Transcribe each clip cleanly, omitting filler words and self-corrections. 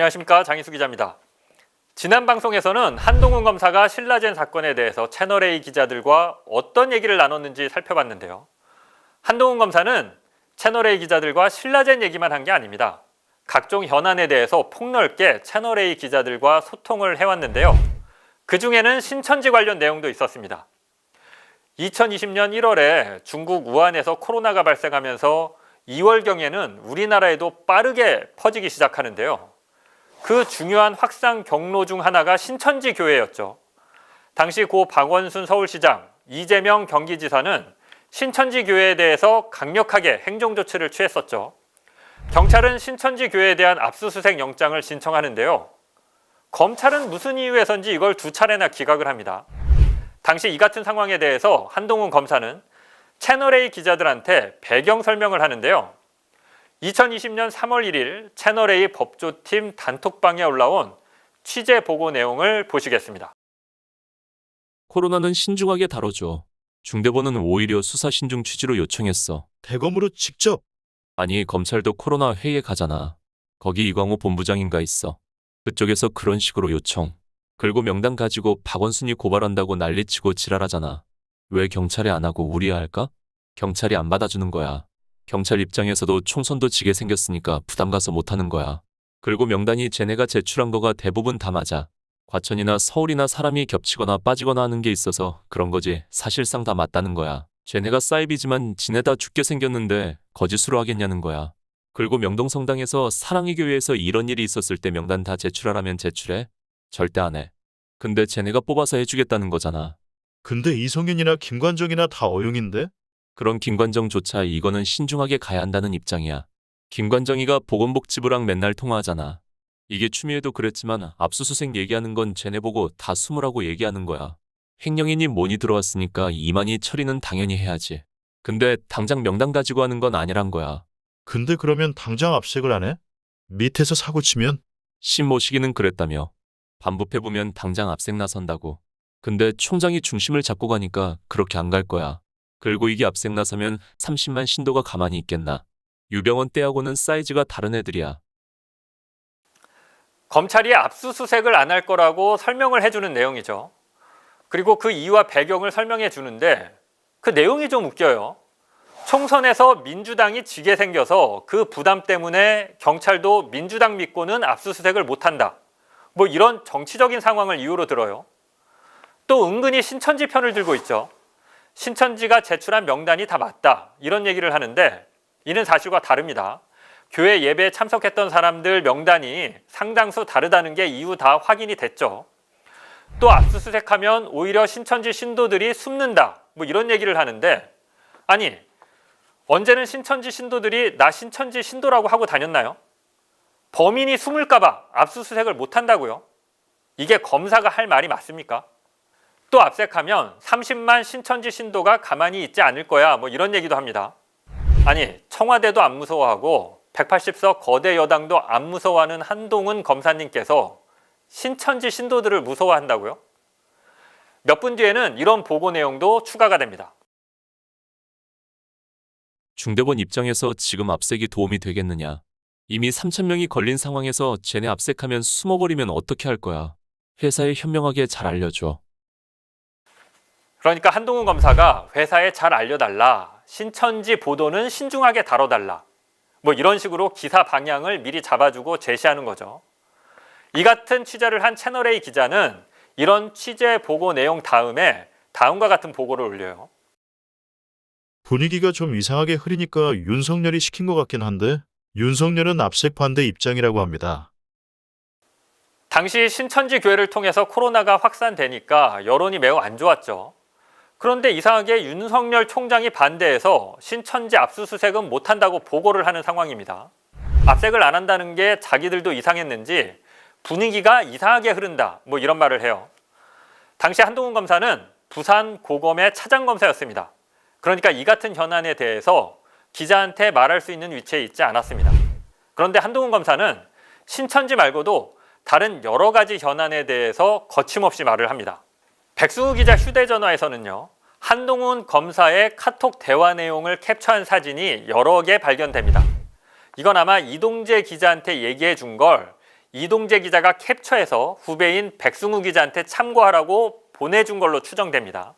안녕하십니까, 장희수 기자입니다. 지난 방송에서는 한동훈 검사가 신라젠 사건에 대해서 채널A 기자들과 어떤 얘기를 나눴는지 살펴봤는데요. 한동훈 검사는 채널A 기자들과 신라젠 얘기만 한 게 아닙니다. 각종 현안에 대해서 폭넓게 채널A 기자들과 소통을 해왔는데요. 그중에는 신천지 관련 내용도 있었습니다. 2020년 1월에 중국 우한에서 코로나가 발생하면서 2월경에는 우리나라에도 빠르게 퍼지기 시작하는데요. 그 중요한 확산 경로 중 하나가 신천지 교회였죠. 당시 고 박원순 서울시장, 이재명 경기지사는 신천지 교회에 대해서 강력하게 행정조치를 취했었죠. 경찰은 신천지 교회에 대한 압수수색 영장을 신청하는데요. 검찰은 무슨 이유에서인지 이걸 2차례나 기각을 합니다. 당시 이 같은 상황에 대해서 한동훈 검사는 채널A 기자들한테 배경 설명을 하는데요. 2020년 3월 1일 채널A 법조팀 단톡방에 올라온 취재 보고 내용을 보시겠습니다. 코로나는 신중하게 다뤄줘. 중대본은 오히려 수사 신중 취지로 요청했어. 대검으로 직접. 아니, 검찰도 코로나 회의에 가잖아. 거기 이광호 본부장인가 있어. 그쪽에서 그런 식으로 요청. 그리고 명단 가지고 박원순이 고발한다고 난리치고 지랄하잖아. 왜 경찰에 안 하고 우리야 할까? 경찰이 안 받아주는 거야. 경찰 입장에서도 총선도 지게 생겼으니까 부담 가서 못하는 거야. 그리고 명단이 쟤네가 제출한 거가 대부분 다 맞아. 과천이나 서울이나 사람이 겹치거나 빠지거나 하는 게 있어서 그런 거지. 사실상 다 맞다는 거야. 쟤네가 사이비지만 지네다 죽게 생겼는데 거짓으로 하겠냐는 거야. 그리고 명동성당에서 사랑의 교회에서 이런 일이 있었을 때 명단 다 제출하라면 제출해? 절대 안 해. 근데 쟤네가 뽑아서 해주겠다는 거잖아. 근데 이성윤이나 김관정이나 다 어용인데? 그런 김관정조차 이거는 신중하게 가야 한다는 입장이야. 김관정이가 보건복지부랑 맨날 통화하잖아. 이게 추미애도 그랬지만 압수수색 얘기하는 건 쟤네 보고 다 숨으라고 얘기하는 거야. 횡령이니 뭐니 들어왔으니까 이만희 처리는 당연히 해야지. 근데 당장 명단 가지고 하는 건 아니란 거야. 근데 그러면 당장 압색을 안 해? 밑에서 사고 치면? 신모시기는 그랬다며. 반부패보면 당장 압색 나선다고. 근데 총장이 중심을 잡고 가니까 그렇게 안 갈 거야. 그리고 이게 압색 나서면 30만 신도가 가만히 있겠나. 유병원 때하고는 사이즈가 다른 애들이야. 검찰이 압수수색을 안 할 거라고 설명을 해주는 내용이죠. 그리고 그 이유와 배경을 설명해 주는데 그 내용이 좀 웃겨요. 총선에서 민주당이 지게 생겨서 그 부담 때문에 경찰도 민주당 믿고는 압수수색을 못한다. 뭐 이런 정치적인 상황을 이유로 들어요. 또 은근히 신천지 편을 들고 있죠. 신천지가 제출한 명단이 다 맞다. 이런 얘기를 하는데 이는 사실과 다릅니다. 교회 예배에 참석했던 사람들 명단이 상당수 다르다는 게 이후 다 확인이 됐죠. 또 압수수색하면 오히려 신천지 신도들이 숨는다. 뭐 이런 얘기를 하는데 아니 언제는 신천지 신도들이 나 신천지 신도라고 하고 다녔나요? 범인이 숨을까 봐 압수수색을 못한다고요? 이게 검사가 할 말이 맞습니까? 또 압색하면 30만 신천지 신도가 가만히 있지 않을 거야. 뭐 이런 얘기도 합니다. 아니 청와대도 안 무서워하고 180석 거대 여당도 안 무서워하는 한동훈 검사님께서 신천지 신도들을 무서워한다고요? 몇 분 뒤에는 이런 보고 내용도 추가가 됩니다. 중대본 입장에서 지금 압색이 도움이 되겠느냐. 이미 3,000명이 걸린 상황에서 쟤네 압색하면 숨어버리면 어떻게 할 거야. 회사에 현명하게 잘 알려줘. 그러니까 한동훈 검사가 회사에 잘 알려달라. 신천지 보도는 신중하게 다뤄달라. 뭐 이런 식으로 기사 방향을 미리 잡아주고 제시하는 거죠. 이 같은 취재를 한 채널A 기자는 이런 취재 보고 내용 다음에 다음과 같은 보고를 올려요. 분위기가 좀 이상하게 흐리니까 윤석열이 시킨 것 같긴 한데 윤석열은 압색 반대 입장이라고 합니다. 당시 신천지 교회를 통해서 코로나가 확산되니까 여론이 매우 안 좋았죠. 그런데 이상하게 윤석열 총장이 반대해서 신천지 압수수색은 못한다고 보고를 하는 상황입니다. 압색을 안 한다는 게 자기들도 이상했는지 분위기가 이상하게 흐른다. 뭐 이런 말을 해요. 당시 한동훈 검사는 부산 고검의 차장검사였습니다. 그러니까 이 같은 현안에 대해서 기자한테 말할 수 있는 위치에 있지 않았습니다. 그런데 한동훈 검사는 신천지 말고도 다른 여러 가지 현안에 대해서 거침없이 말을 합니다. 백승우 기자 휴대전화에서는요. 한동훈 검사의 카톡 대화 내용을 캡처한 사진이 여러 개 발견됩니다. 이건 아마 이동재 기자한테 얘기해 준 걸 이동재 기자가 캡처해서 후배인 백승우 기자한테 참고하라고 보내준 걸로 추정됩니다.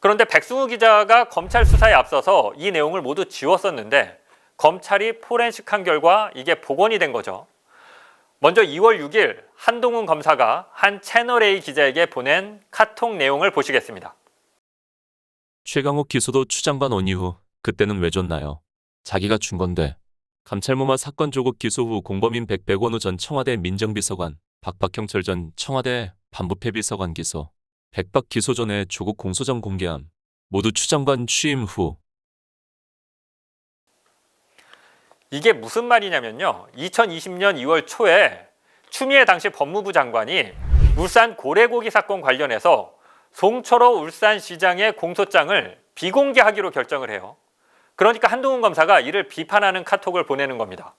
그런데 백승우 기자가 검찰 수사에 앞서서 이 내용을 모두 지웠었는데 검찰이 포렌식한 결과 이게 복원이 된 거죠. 먼저 2월 6일 한동훈 검사가 한 채널A 기자에게 보낸 카톡 내용을 보시겠습니다. 최강욱 기소도 추장관 온 이후 그때는 왜 줬나요? 자기가 준 건데. 감찰무마 사건 조국 기소 후 공범인 백원우 전 청와대 민정비서관, 박박형철 전 청와대 반부패 비서관 기소, 백박 기소 전에 조국 공소장 공개함. 모두 추장관 취임 후. 이게 무슨 말이냐면요. 2020년 2월 초에 추미애 당시 법무부 장관이 울산 고래고기 사건 관련해서 송철호 울산시장의 공소장을 비공개하기로 결정을 해요. 그러니까 한동훈 검사가 이를 비판하는 카톡을 보내는 겁니다.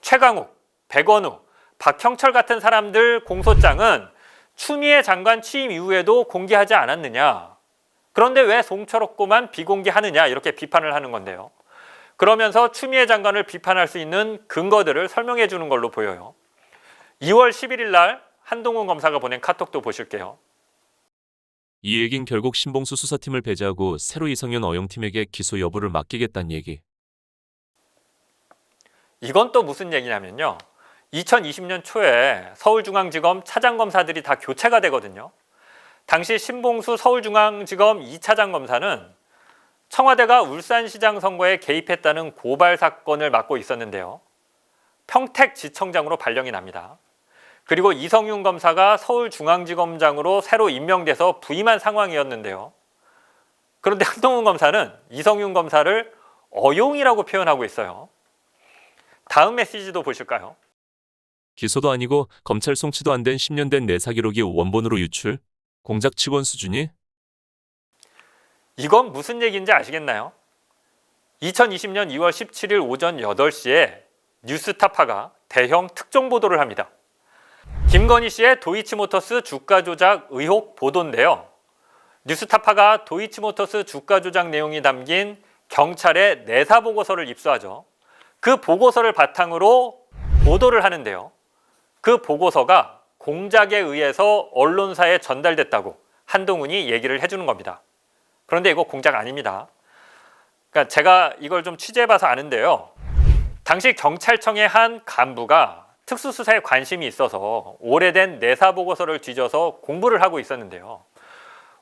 최강욱, 백원우, 박형철 같은 사람들 공소장은 추미애 장관 취임 이후에도 공개하지 않았느냐. 그런데 왜 송철호 거만 비공개하느냐 이렇게 비판을 하는 건데요. 그러면서 추미애 장관을 비판할 수 있는 근거들을 설명해 주는 걸로 보여요. 2월 11일 날 한동훈 검사가 보낸 카톡도 보실게요. 이 얘긴 결국 신봉수 수사팀을 배제하고 새로 이성윤 어용팀에게 기소 여부를 맡기겠다는 얘기. 이건 또 무슨 얘기냐면요. 2020년 초에 서울중앙지검 차장검사들이 다 교체가 되거든요. 당시 신봉수 서울중앙지검 2차장 검사는 청와대가 울산시장 선거에 개입했다는 고발 사건을 맡고 있었는데요. 평택지청장으로 발령이 납니다. 그리고 이성윤 검사가 서울중앙지검장으로 새로 임명돼서 부임한 상황이었는데요. 그런데 한동훈 검사는 이성윤 검사를 어용이라고 표현하고 있어요. 다음 메시지도 보실까요? 기소도 아니고 검찰 송치도 안 된 10년 된 내사 기록이 원본으로 유출? 공작 직원 수준이? 이건 무슨 얘기인지 아시겠나요? 2020년 2월 17일 오전 8시에 뉴스타파가 대형 특종 보도를 합니다. 김건희 씨의 도이치모터스 주가 조작 의혹 보도인데요. 뉴스타파가 도이치모터스 주가 조작 내용이 담긴 경찰의 내사 보고서를 입수하죠. 그 보고서를 바탕으로 보도를 하는데요. 그 보고서가 공작에 의해서 언론사에 전달됐다고 한동훈이 얘기를 해주는 겁니다. 그런데 이거 공작 아닙니다. 그러니까 제가 이걸 좀 취재해봐서 아는데요. 당시 경찰청의 한 간부가 특수수사에 관심이 있어서 오래된 내사 보고서를 뒤져서 공부를 하고 있었는데요.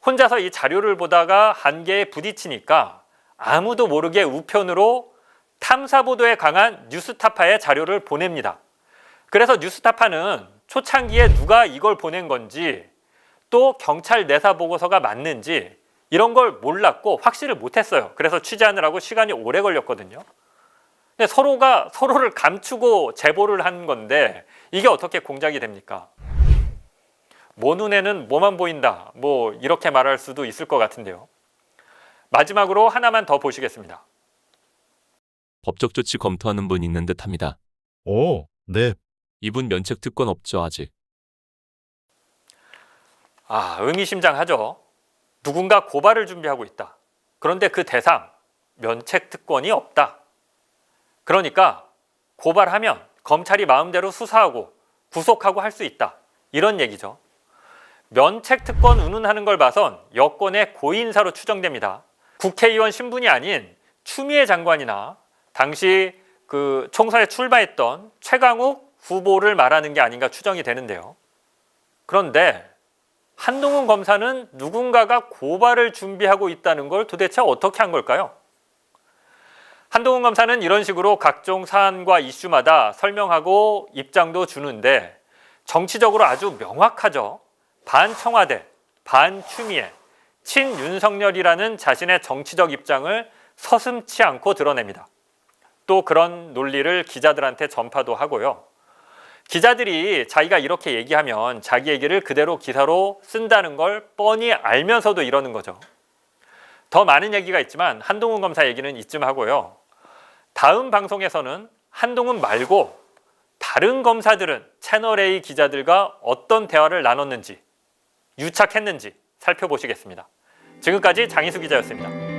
혼자서 이 자료를 보다가 한계에 부딪히니까 아무도 모르게 우편으로 탐사보도에 강한 뉴스타파에 자료를 보냅니다. 그래서 뉴스타파는 초창기에 누가 이걸 보낸 건지 또 경찰 내사 보고서가 맞는지 이런 걸 몰랐고 확실을 못했어요. 그래서 취재하느라고 시간이 오래 걸렸거든요. 근데 서로가 서로를 감추고 제보를 한 건데 이게 어떻게 공작이 됩니까? 모 눈에는 뭐만 보인다. 뭐 이렇게 말할 수도 있을 것 같은데요. 마지막으로 하나만 더 보시겠습니다. 법적 조치 검토하는 분 있는 듯합니다. 오, 네. 이분 면책 특권 없죠 아직. 의미심장하죠. 누군가 고발을 준비하고 있다. 그런데 그 대상, 면책 특권이 없다. 그러니까 고발하면 검찰이 마음대로 수사하고 구속하고 할 수 있다. 이런 얘기죠. 면책 특권 운운하는 걸 봐선 여권의 고인사로 추정됩니다. 국회의원 신분이 아닌 추미애 장관이나 당시 그 총선에 출마했던 최강욱 후보를 말하는 게 아닌가 추정이 되는데요. 그런데 한동훈 검사는 누군가가 고발을 준비하고 있다는 걸 도대체 어떻게 한 걸까요? 한동훈 검사는 이런 식으로 각종 사안과 이슈마다 설명하고 입장도 주는데 정치적으로 아주 명확하죠. 반청와대, 반추미애, 친윤석열이라는 자신의 정치적 입장을 서슴지 않고 드러냅니다. 또 그런 논리를 기자들한테 전파도 하고요. 기자들이 자기가 이렇게 얘기하면 자기 얘기를 그대로 기사로 쓴다는 걸 뻔히 알면서도 이러는 거죠. 더 많은 얘기가 있지만 한동훈 검사 얘기는 이쯤 하고요. 다음 방송에서는 한동훈 말고 다른 검사들은 채널A 기자들과 어떤 대화를 나눴는지, 유착했는지 살펴보시겠습니다. 지금까지 장희수 기자였습니다.